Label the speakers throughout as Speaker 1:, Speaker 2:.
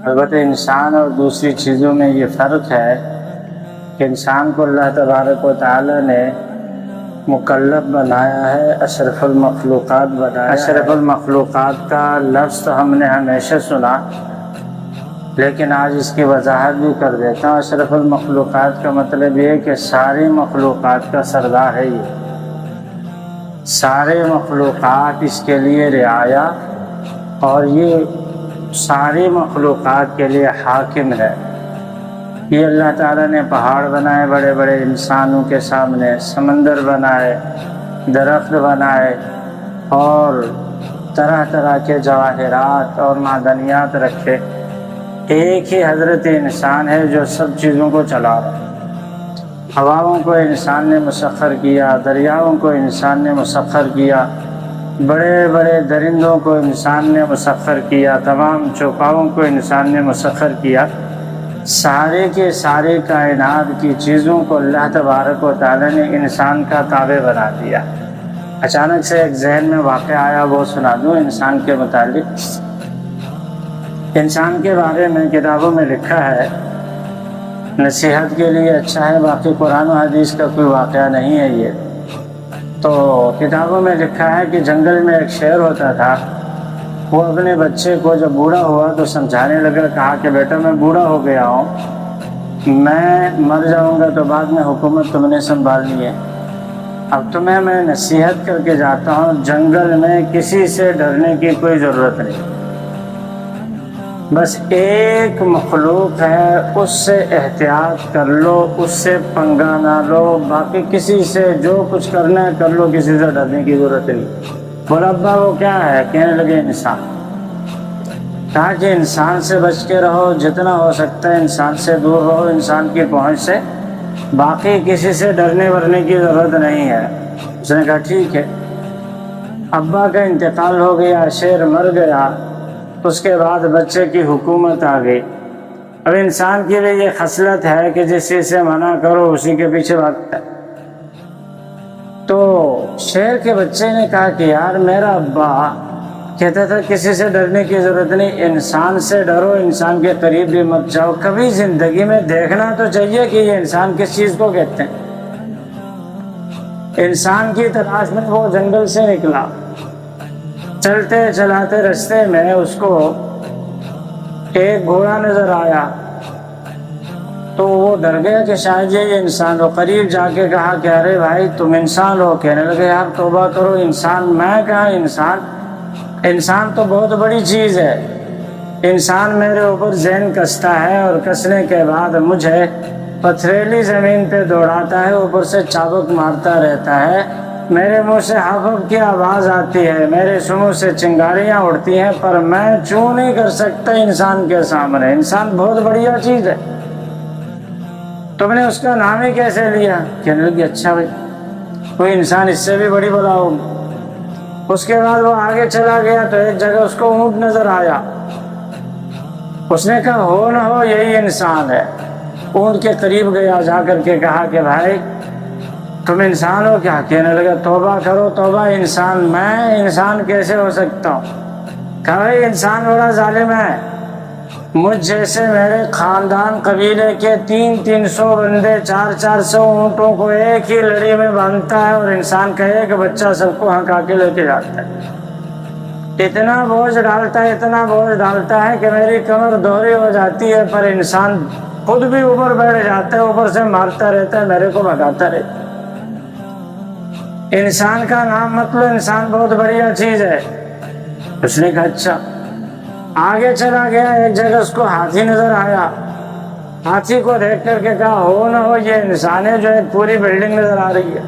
Speaker 1: البتہ انسان اور دوسری چیزوں میں یہ فرق ہے کہ انسان کو اللہ تبارک و تعالی نے مکلف بنایا ہے، اشرف المخلوقات بنایا ہے۔ اشرف المخلوقات کا لفظ تو ہم نے ہمیشہ سنا، لیکن آج اس کی وضاحت بھی کر دیتا ہوں۔ اشرف المخلوقات کا مطلب یہ ہے کہ ساری مخلوقات کا سردار ہے، یہ سارے مخلوقات اس کے لیے رعایا اور یہ ساری مخلوقات کے لیے حاکم ہے۔ یہ اللہ تعالیٰ نے پہاڑ بنائے بڑے بڑے انسانوں کے سامنے، سمندر بنائے، درخت بنائے اور طرح طرح کے جواہرات اور معدنیات رکھے۔ ایک ہی حضرت انسان ہے جو سب چیزوں کو چلا رہا ہے۔ ہواؤں کو انسان نے مسخر کیا، دریاؤں کو انسان نے مسخر کیا، بڑے بڑے درندوں کو انسان نے مسخر کیا، تمام چوپاؤں کو انسان نے مسخر کیا۔ سارے کے سارے کائنات کی چیزوں کو اللہ تبارک و تعالی نے انسان کا تابع بنا دیا۔ اچانک سے ایک ذہن میں واقعہ آیا، وہ سنا دوں انسان کے متعلق۔ انسان کے بارے میں کتابوں میں لکھا ہے، نصیحت کے لیے اچھا ہے، باقی قرآن و حدیث کا کوئی واقعہ نہیں ہے یہ۔ تو کتابوں میں لکھا ہے کہ جنگل میں ایک شیر ہوتا تھا، وہ اپنے بچے کو جب بوڑھا ہوا تو سمجھانے لگا، کہا کہ بیٹا میں بوڑھا ہو گیا ہوں، میں مر جاؤں گا تو بعد میں حکومت تم نے سنبھالنی ہے، اب تمہیں میں نصیحت کر کے جاتا ہوں، جنگل میں کسی سے ڈرنے کی کوئی ضرورت نہیں، بس ایک مخلوق ہے اس سے احتیاط کر لو، اس سے پنگا نہ لو، باقی کسی سے جو کچھ کرنا ہے کر لو، کسی سے ڈرنے کی ضرورت نہیں۔ بولا ابا وہ کیا ہے؟ کہنے لگے انسان۔ کہا کہ انسان سے بچ کے رہو، جتنا ہو سکتا ہے انسان سے دور رہو، انسان کی پہنچ سے، باقی کسی سے ڈرنے ورنے کی ضرورت نہیں ہے۔ اس نے کہا ٹھیک ہے۔ ابا کا انتقال ہو گیا، شیر مر گیا، اس کے بعد بچے کی حکومت آ گئی۔ اب انسان کے لیے یہ خصلت ہے کہ جس چیز سے منع کرو اسی کے پیچھے بھاگتا ہے۔ تو شیر کے بچے نے کہا کہ یار میرا ابا کہتا تھا کسی سے ڈرنے کی ضرورت نہیں، انسان سے ڈرو، انسان کے قریب بھی مت جاؤ، کبھی زندگی میں دیکھنا تو چاہیے کہ یہ انسان کس چیز کو کہتے ہیں۔ انسان کی تلاش میں وہ جنگل سے نکلا، چلتے چلاتے رستے میں اس کو ایک گھوڑا نظر آیا تو وہ ڈر گیا کہ شاید یہ انسان ہو۔ قریب جا کے کہا کہ ارے بھائی تم انسان ہو؟ کہنے لگے یار توبہ کرو، انسان میں کہا انسان، انسان تو بہت بڑی چیز ہے، انسان میرے اوپر ذہن کستا ہے اور کسنے کے بعد مجھے پتھریلی زمین پہ دوڑاتا ہے، اوپر سے چابک مارتا رہتا ہے، میرے منہ سے ہفک کی آواز آتی ہے، میرے سنوں سے چنگاریاں اڑتی ہیں، پر میں چوں نہیں کر سکتا انسان کے سامنے۔ انسان بہت بڑھیا چیز ہے، تم نے اس کا نام ہی کیسے لیا؟ کہنے لگی اچھا بھائی کوئی انسان اس سے بھی بڑی بلا ہوگی۔ اس کے بعد وہ آگے چلا گیا تو ایک جگہ اس کو اونٹ نظر آیا، اس نے کہا ہو نہ ہو یہی انسان ہے۔ اونٹ کے قریب گیا، جا کر کے کہا کہ بھائی تم انسان ہو کیا؟ کہنے لگا توبہ کرو توبہ، انسان میں انسان کیسے ہو سکتا ہوں؟ کہا بھائی انسان بڑا ظالم ہے، مجھ جیسے میرے خاندان قبیلے کے 300 بندے 400 اونٹوں کو ایک ہی لڑی میں باندھتا ہے اور انسان کا ایک بچہ سب کو ہنکا کے لے کے جاتا ہے، اتنا بوجھ ڈالتا ہے، اتنا بوجھ ڈالتا ہے کہ میری کمر دوہری ہو جاتی ہے، پر انسان خود بھی اوپر بیٹھ جاتا ہے، اوپر سے مارتا رہتا ہے، میرے کو بھگاتا رہتا ہے۔ انسان کا نام مطلب انسان بہت بڑھیا چیز ہے۔ اس نے کہا اچھا۔ آگے چلا گیا، ایک جگہ اس کو ہاتھی نظر آیا، ہاتھی کو دیکھ کر کے کہا ہو نہ ہو یہ انسان ہے جو ایک پوری بلڈنگ نظر آ رہی ہے۔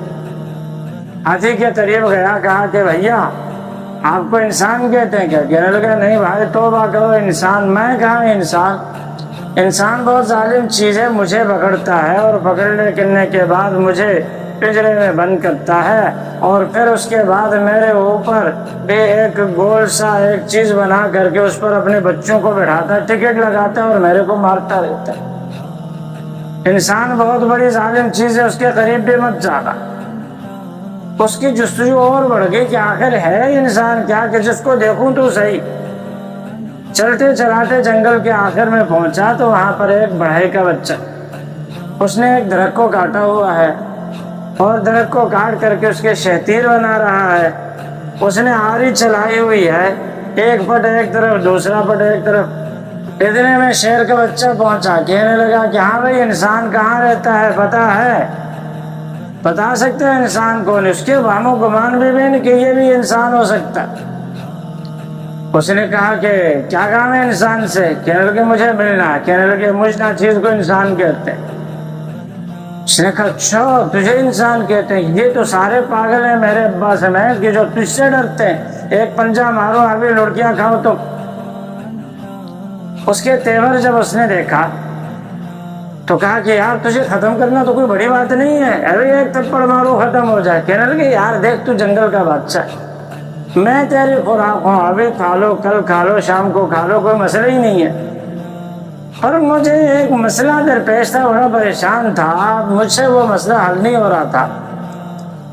Speaker 1: ہاتھی کے قریب گیا، کہا کہ بھیا آپ کو انسان کہتے ہیں کیا؟ کہنے لگا نہیں بھائی توبہ کرو، انسان میں کہا انسان، انسان بہت ظالم چیز ہے، مجھے پکڑتا ہے اور پکڑنے کرنے کے بعد مجھے پنجرے میں بند کرتا ہے اور پھر اس کے بعد میرے اوپر بھی ایک گول سا ایک چیز بنا کر کے اس پر اپنے بچوں کو بٹھاتا ہے، ٹکٹ لگاتا ہے اور میرے کو مارتا رہتا ہے۔ انسان بہت بڑی ظالم چیز ہے، اس کے قریب بھی مت جانا۔ اس کی جستجو اور بڑھ گئی کہ آخر ہے انسان کیا کہ جس کو دیکھوں تو صحیح، چلتے چلاتے جنگل کے آخر میں پہنچا تو وہاں پر ایک بڑھئی کا بچہ، اس نے ایک درخت کو کاٹا ہوا ہے اور درخت کو کاٹ کر کے اس کے شہتیر بنا رہا ہے۔ اس نے آری چلائی ہوئی ہے، ایک پٹ ایک طرف دوسرا پٹ ایک طرف۔ اتنے میں شیر کا بچہ پہنچا، کہنے لگا کہ ہاں بھائی انسان کہاں رہتا ہے پتہ ہے؟ بتا سکتے ہیں انسان کون؟ اس کے وہم و گمان بھی نہیں کہ یہ بھی انسان ہو سکتا۔ اس نے کہا کہ کیا کام ہے انسان سے؟ کہنے لگے مجھے ملنا ہے۔ کہنے لگے مجھ نہ چیز کو انسان کہتے ہیں۔ اس نے کہا اچھا تجھے انسان کہتے ہیں؟ یہ تو سارے پاگل ہیں میرے ابا سمیت کہ جو تجھ سے ڈرتے ہیں، ایک پنجہ مارو ابھی لڑکیاں کھاؤ تو۔ اس کے تیور جب اس نے دیکھا تو کہا کہ یار تجھے ختم کرنا تو کوئی بڑی بات نہیں ہے، ابھی ایک تھپڑ مارو ختم ہو جائے۔ کہنے لگے یار دیکھ تو جنگل کا بادشاہ ہے، میں تیری خوراک ہوں، ابھی کھا لو کل کھا لو شام کو کھا لو، کوئی مسئلہ ہی نہیں ہے۔ اور مجھے ایک مسئلہ درپیش تھا، بڑا پریشان تھا، مجھ سے وہ مسئلہ حل نہیں ہو رہا تھا،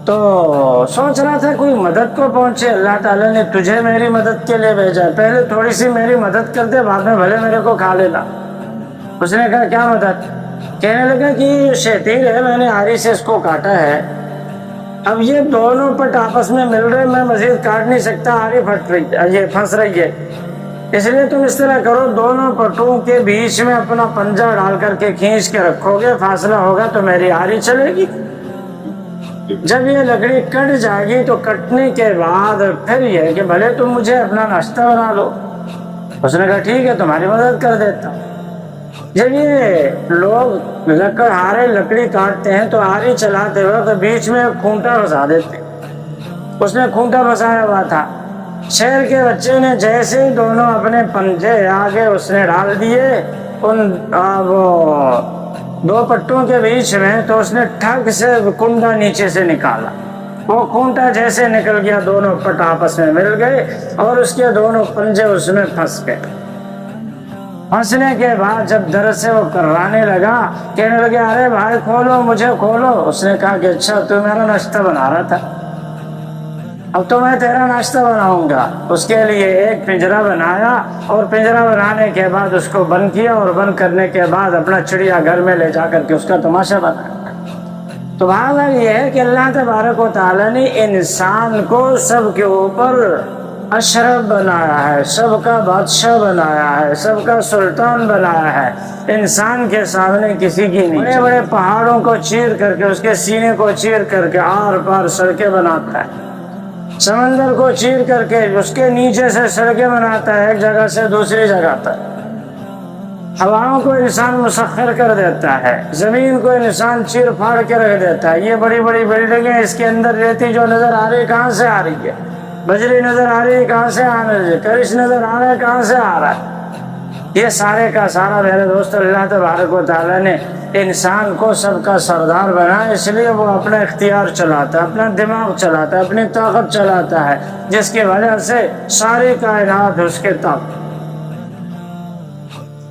Speaker 1: تو سوچ رہا تھا کوئی مدد کو پہنچے۔ اللہ تعالیٰ نے تجھے میری مدد کے لیے بھیجا، پہلے تھوڑی سی میری مدد کر دے، بعد میں بھلے میرے کو کھا لینا۔ اس نے کہا کیا مدد؟ کہنے لگا کہ یہ شیطین ہے، میں نے آری سے اس کو کاٹا ہے، اب یہ دونوں پٹ آپس میں مل رہے، میں مزید کاٹ نہیں سکتا، آری پھٹ رہی ہے، یہ پھنس رہی ہے، اس لیے تم اس طرح کرو دونوں پٹوں کے بیچ میں اپنا پنجہ ڈال کر کے کھینچ کے رکھو گے، فاصلہ ہوگا تو میری آری چلے گی۔ جب یہ لکڑی کٹ جائے گی تو کٹنے کے بعد پھر یہ کہ بھلے تم مجھے اپنا ناشتہ بنا لو۔ اس نے کہا ٹھیک ہے تمہاری مدد کر دیتا ہوں۔ جب یہ لوگ لکڑہارے لکڑی کاٹتے ہیں تو آری چلاتے وقت بیچ میں کھونٹا پھنسا دیتے، اس نے کھونٹا پھنسایا ہوا تھا۔ شیر کے بچے نے جیسے دونوں اپنے پنجے آگے اس نے ڈال دیے ان وہ دو پٹوں کے بیچ میں، تو اس نے ٹھک سے کنڈا نیچے سے نکالا، وہ کھونٹا جیسے نکل گیا دونوں پٹ آپس میں مل گئے اور اس کے دونوں پنجے اس میں پھنس گئے۔ پھنسنے کے بعد جب درد سے وہ کرانے لگا، کہنے لگے ارے بھائی کھولو مجھے کھولو۔ اس نے کہا کہ اچھا تو میرا ناشتہ بنا رہا تھا، اب تو میں تیرا ناشتہ بناؤں گا۔ اس کے لیے ایک پنجرا بنایا اور پنجرا بنانے کے بعد اس کو بند کیا اور بند کرنے کے بعد اپنا چڑیا گھر میں لے جا کر کے اس کا تماشا بنایا۔ تو بات یہ ہے کہ اللہ تبارک و تعالیٰ نے انسان کو سب کے اوپر اشرف بنایا ہے، سب کا بادشاہ بنایا ہے، سب کا سلطان بنایا ہے، انسان کے سامنے کسی کی نہیں۔ بڑے بڑے پہاڑوں کو چیر کر کے، اس کے سینے کو چیر کر کے آر پار سڑکیں بناتا ہے، سمندر کو چیر کر کے اس کے نیچے سے سڑکیں بناتا ہے ایک جگہ سے دوسری جگہ تک، ہواؤں کو انسان مسخر کر دیتا ہے، زمین کو انسان چیر پھاڑ کے رکھ دیتا ہے۔ یہ بڑی بڑی بلڈنگیں، اس کے اندر ریتی جو نظر آ رہی کہاں سے آ رہی ہے، بجری نظر آ رہی ہے کہاں سے آ رہی ہے، کرش نظر آ رہا ہے کہاں سے آ رہا ہے، یہ سارے کا سارا میرے دوست اللہ تبارک و تعالیٰ نے انسان کو سب کا سردار بنا، اس لیے وہ اپنا اختیار چلاتا ہے، اپنا دماغ چلاتا ہے، اپنی طاقت چلاتا ہے، جس کی وجہ سے ساری کائنات اس کے تابع۔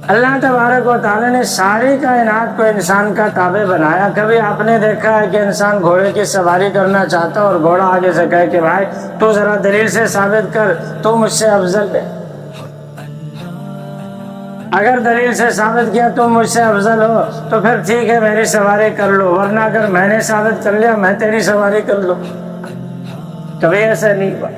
Speaker 1: اللہ تبارک و تعالیٰ نے ساری کائنات کو انسان کا تابع بنایا۔ کبھی آپ نے دیکھا ہے کہ انسان گھوڑے کی سواری کرنا چاہتا اور گھوڑا آگے سے کہے کہ بھائی تو ذرا دلیل سے ثابت کر تو مجھ سے افضل ہے، اگر دلیل سے ثابت کیا تم مجھ سے افضل ہو تو پھر ٹھیک ہے میری سواری کر لو، ورنہ اگر میں نے ثابت کر لیا میں تیری سواری کر لوں۔ کبھی ایسا نہیں ہوا۔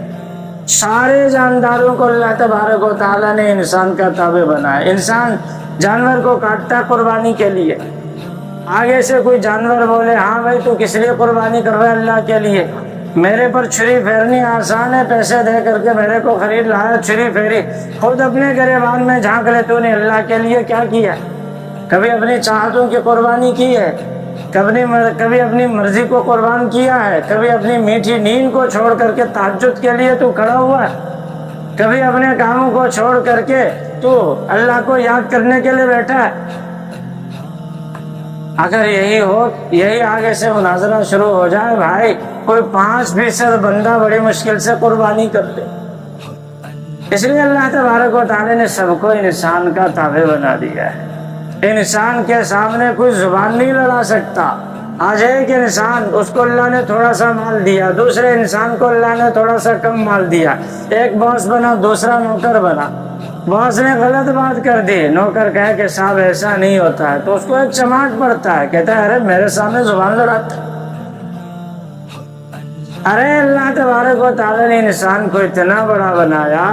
Speaker 1: سارے جانداروں کو اللہ تبارک و تعالیٰ نے انسان کا تابع بنایا۔ انسان جانور کو کاٹتا قربانی کے لیے، آگے سے کوئی جانور بولے ہاں بھائی تو کس لیے قربانی کر رہا ہے؟ اللہ کے لیے۔ میرے پر چھری پھیرنی آسان ہے، پیسے دے کر کے میرے کو خرید لایا، چھری پھیری، خود اپنے گریبان میں جھانک لے تو نے اللہ کے لیے کیا کیا؟ کبھی اپنی چاہتوں کی قربانی کی ہے، کبھی اپنی مرضی کو قربان کیا ہے، کبھی اپنی میٹھی نیند کو چھوڑ کر کے تہجد کے لیے تو کھڑا ہوا ہے، کبھی اپنے کاموں کو چھوڑ کر کے تو اللہ کو یاد کرنے کے لیے بیٹھا ہے۔ اگر یہی ہو، یہی آگے سے مناظرہ شروع ہو جائے، بھائی کوئی 5% بندہ بڑی مشکل سے قربانی کر لے۔ اس لیے اللہ تبارک و تعالیٰ نے سب کو انسان کا تابع بنا دیا ہے۔ انسان کے سامنے کوئی زبان نہیں لڑا سکتا۔ آج ایک انسان، اس کو اللہ نے تھوڑا سا مال دیا، دوسرے انسان کو اللہ نے تھوڑا سا کم مال دیا، ایک باس بنا دوسرا نوکر بنا، باس نے غلط بات کر دی، نوکر کہے کہ صاحب ایسا نہیں ہوتا ہے، تو اس کو ایک چماٹ پڑتا ہے، کہتا ہے ارے میرے سامنے زبان لڑاتا ہے۔ ارے اللہ تبارک و تعالیٰ نے انسان کو اتنا بڑا بنایا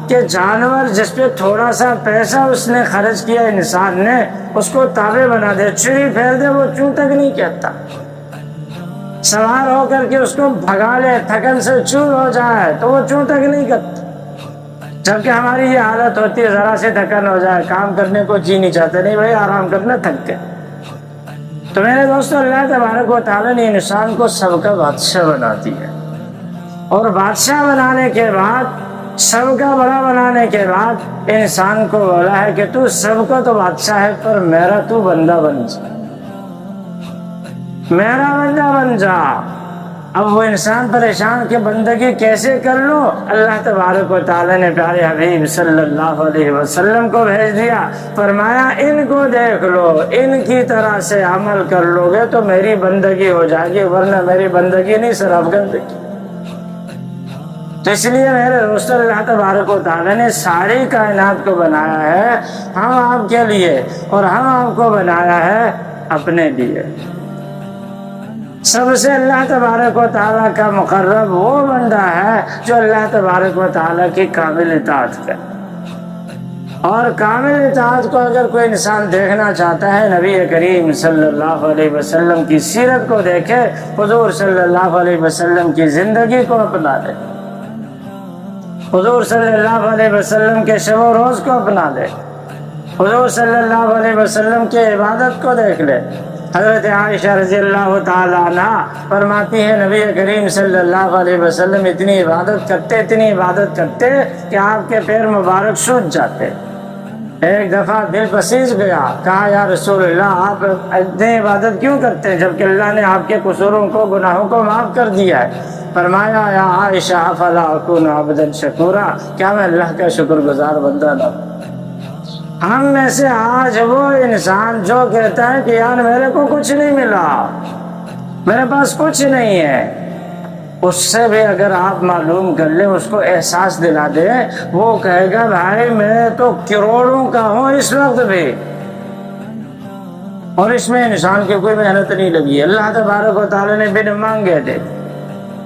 Speaker 1: کہ جانور جس پہ تھوڑا سا پیسہ اس نے خرچ کیا انسان نے، اس کو تابع بنا دے، چھری پھیر دے، وہ چوں تک نہیں کہتا، سوار ہو کر کے اس کو بھگا لے، تھکن سے چور ہو جائے تو وہ چوں تک نہیں کرتا۔ جبکہ ہماری یہ حالت ہوتی ہے، ذرا سے تھکن ہو جائے، کام کرنے کو جی نہیں چاہتے، نہیں بھائی آرام کرنا، تھک گئے۔ تو میرے دوستو، اللہ تبارک و تعالیٰ نے انسان کو سب کا بادشاہ بنا دیا، اور بادشاہ بنانے کے بعد، سب کا بڑا بنانے کے بعد انسان کو بولا ہے کہ تو سب کا تو بادشاہ ہے، پر میرا تو بندہ بن جا، میرا بندہ بن جا۔ اب وہ انسان پریشان کہ بندگی کیسے کر لو؟ اللہ تبارک و تعالیٰ نے پیارے حبیب صلی اللہ علیہ وسلم کو بھیج دیا، فرمایا ان کو دیکھ لو، ان کی طرح سے عمل کر لو گے تو میری بندگی ہو جائے گی، ورنہ میری بندگی نہیں، صرف گندگی۔ تو اس لیے میرے دوست، اللہ تبارک و تعالیٰ نے ساری کائنات کو بنایا ہے ہم آپ کے لیے، اور ہم آپ کو بنایا ہے اپنے لیے۔ سب سے اللہ تبارک و تعالیٰ کا مقرب وہ بندہ ہے جو اللہ تبارک و تعالیٰ کی کامل اطاعت کرے، اور کامل اطاعت کو اگر کوئی انسان دیکھنا چاہتا ہے، نبی کریم صلی اللہ علیہ وسلم کی سیرت کو دیکھے، حضور صلی اللہ علیہ وسلم کی زندگی کو اپنا لے، حضور صلی اللہ علیہ وسلم کے شب و روز کو اپنا لے، حضور صلی اللہ علیہ وسلم کی عبادت کو دیکھ لے۔ حضرت عائشہ رضی اللہ تعالیٰ عنہ فرماتی ہے نبی کریم صلی اللہ علیہ وسلم اتنی عبادت کرتے کہ آپ کے پیر مبارک سوج جاتے۔ ایک دفعہ دل پسیج گیا، کہا یا رسول اللہ آپ اتنی عبادت کیوں کرتے ہیں جبکہ اللہ نے آپ کے قصوروں کو، گناہوں کو معاف کر دیا ہے؟ فرمایا یا عائشہ افلا اکون عبدا شکورا، کیا میں اللہ کا شکر گزار بندہ نہ ہوں؟ ہم میں سے آج وہ انسان جو کہتا ہے کہ یار میرے کو کچھ نہیں ملا، میرے پاس کچھ نہیں ہے، اس سے بھی اگر آپ معلوم کر لیں، اس کو احساس دلا دیں، وہ کہے گا بھائی میں تو کروڑوں کا ہوں اس وقت بھی، اور اس میں انسان کی کوئی محنت نہیں لگی، اللہ تبارک و تعالیٰ نے بن مانگے دے دی،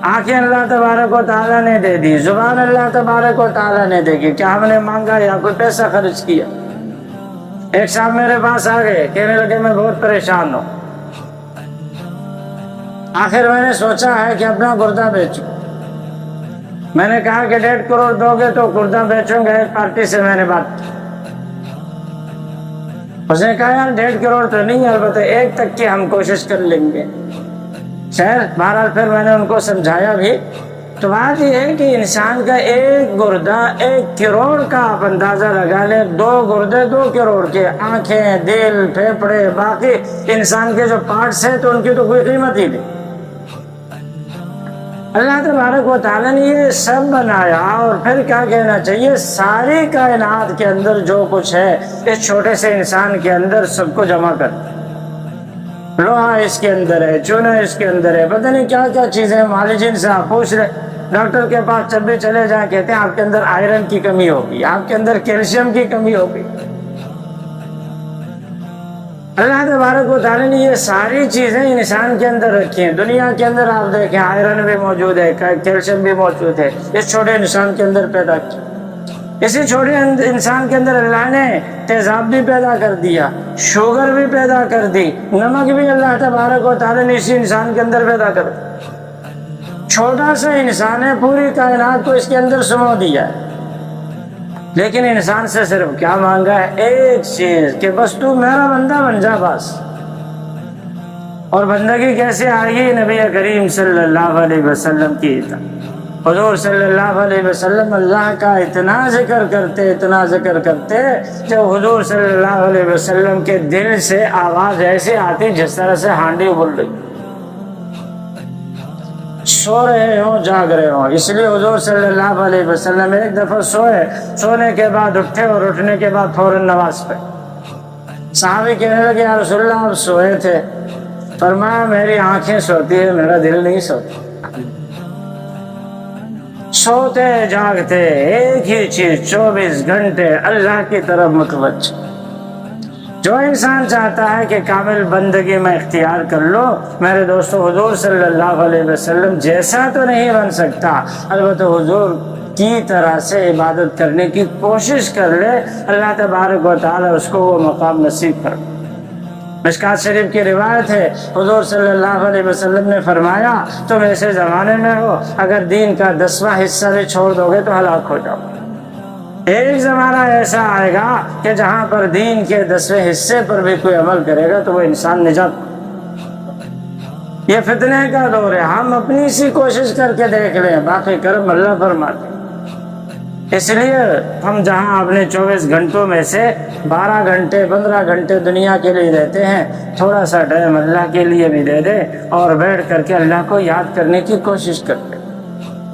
Speaker 1: آنکھیں اللہ تبارک و تعالیٰ نے دے دی، زبان اللہ تبارک و تعالیٰ نے دے دی، کیا ہم نے مانگا یا کوئی پیسہ خرچ کیا؟ ایک صاحب میرے پاس آ گئے، کہنے لگے میں بہت پریشان ہوں، آخر میں نے سوچا ہے کہ اپنا گردہ بیچوں۔ میں نے کہا کہ 1.5 کروڑ دو گے تو گردہ بیچوں گا، ایک پارٹی سے میں نے بات کی، اس نے کہا یار 1.5 کروڑ تو نہیں، البتہ 1 تک کی ہم کوشش کر لیں گے۔ خیر بہرحال پھر میں نے ان کو سمجھایا بھی، تو بات یہ ہے کہ انسان کا ایک گردہ 1 کروڑ کا آپ اندازہ لگا لیں، 2 گردے 2 کروڑ کے، آنکھیں، دل، پھیپھڑے، باقی انسان کے جو پارٹس ہیں تو ان کی تو کوئی قیمت ہی نہیں۔ اللہ تبارک و تعالیٰ نے یہ سب بنایا، اور پھر کیا کہنا چاہیے، ساری کائنات کے اندر جو کچھ ہے اس چھوٹے سے انسان کے اندر سب کو جمع کر، لوہا اس کے اندر ہے، چونا اس کے اندر ہے، پتہ نہیں کیا کیا چیزیں، معالجین سے آپ پوچھ رہے، ڈاکٹر کے پاس جب بھی چلے جائیں کہتے ہیں آپ کے اندر آئرن کی کمی ہوگی، آپ کے اندر کیلشیم کی کمی ہوگی۔ اللہ تبارک و تعالیٰ نے یہ ساری چیزیں انسان کے اندر رکھی ہیں۔ دنیا کے اندر آپ دیکھیں آئرن بھی موجود ہے، کیلشیم بھی موجود ہے، اس چھوٹے انسان کے اندر پیدا کیا۔ اسی چھوٹے انسان کے اندر اللہ نے تیزاب بھی پیدا کر دیا، شوگر بھی پیدا کر دی، نمک بھی اللہ تبارک و تعالیٰ نے اسی انسان کے اندر پیدا کر دیا۔ چھوٹا سا انسان ہے، پوری کائنات کو اس کے اندر سمو دیا ہے، لیکن انسان سے صرف کیا مانگا ہے؟ ایک چیز کہ بس تو میرا بندہ بن جا بس۔ اور بندگی کیسے آئے گی؟ نبی کریم صلی اللہ علیہ وسلم کی اطاعت۔ حضور صلی اللہ علیہ وسلم اللہ کا اتنا ذکر کرتے جب حضور صلی اللہ علیہ وسلم کے دل سے آواز ایسی آتی جس طرح سے ہانڈی ابل رہی، سو رہے ہوں جاگ رہے ہوں۔ اس لیے حضور صلی اللہ علیہ وسلم ایک دفعہ سوئے، سونے کے بعد اٹھے اور اٹھنے کے بعد فوراً نماز پڑھی۔ صحابی کہنے لگے یا رسول اللہ آپ سوئے تھے؟ فرمایا میری آنکھیں سوتی ہے، میرا دل نہیں سوتا۔ سوتے جاگتے ایک ہی چیز 24 گھنٹے اللہ کی طرف متوجہ. جو انسان چاہتا ہے کہ کامل بندگی میں اختیار کر لو، میرے دوستو حضور صلی اللہ علیہ وسلم جیسا تو نہیں بن سکتا، البتہ حضور کی طرح سے عبادت کرنے کی کوشش کر لے، اللہ تبارک و تعالی اس کو وہ مقام نصیب کر. مشکات شریف کی روایت ہے، حضور صلی اللہ علیہ وسلم نے فرمایا تم ایسے زمانے میں ہو اگر دین کا 10واں حصہ بھی چھوڑ دو گے تو ہلاک ہو جاؤ. ایک زمانہ ایسا آئے گا کہ جہاں پر دین کے 10ویں حصے پر بھی کوئی عمل کرے گا تو وہ انسان نجات. یہ فتنے کا دور ہے، ہم اپنی سی کوشش کر کے دیکھ لیں، باقی کرم اللہ فرماتے. اس لیے ہم جہاں اپنے 24 گھنٹوں میں سے 12 گھنٹے 15 گھنٹے دنیا کے لیے دیتے ہیں، تھوڑا سا ٹائم اللہ کے لیے بھی دے دیں اور بیٹھ کر کے اللہ کو یاد کرنے کی کوشش کرتے.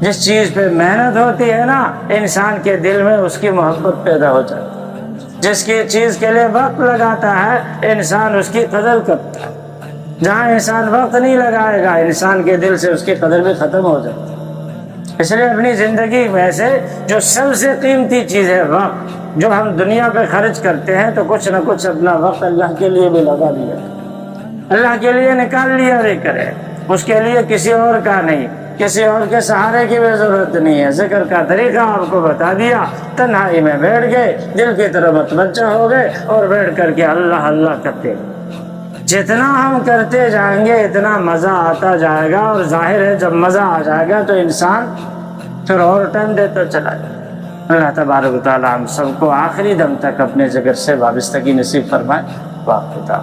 Speaker 1: جس چیز پہ محنت ہوتی ہے نا، انسان کے دل میں اس کی محبت پیدا ہو جاتی ہے. جس کی چیز کے لیے وقت لگاتا ہے انسان اس کی قدر کرتا ہے. جہاں انسان وقت نہیں لگائے گا انسان کے دل سے اس کی قدر بھی ختم ہو جاتی ہے. اس لیے اپنی زندگی میں سے جو سب سے قیمتی چیز ہے وقت، جو ہم دنیا پہ خرچ کرتے ہیں تو کچھ نہ کچھ اپنا وقت اللہ کے لیے بھی لگا دیا، اللہ کے لیے نکال لیا بھی کرے. اس کے لیے کسی اور کا نہیں، کسی اور کے سہارے کی بھی ضرورت نہیں ہے. ذکر کا طریقہ آپ کو بتا دیا، تنہائی میں بیٹھ گئے، دل کی طرف متوجہ ہو گئے اور بیٹھ کر کے اللہ اللہ کرتے. جتنا ہم کرتے جائیں گے اتنا مزہ آتا جائے گا، اور ظاہر ہے جب مزہ آ جائے گا تو انسان پھر اور ٹائم دیتا چلا جائے. اللہ تبارک و تعالی ہم سب کو آخری دم تک اپنے ذکر سے وابستگی نصیب فرمائے. واقعہ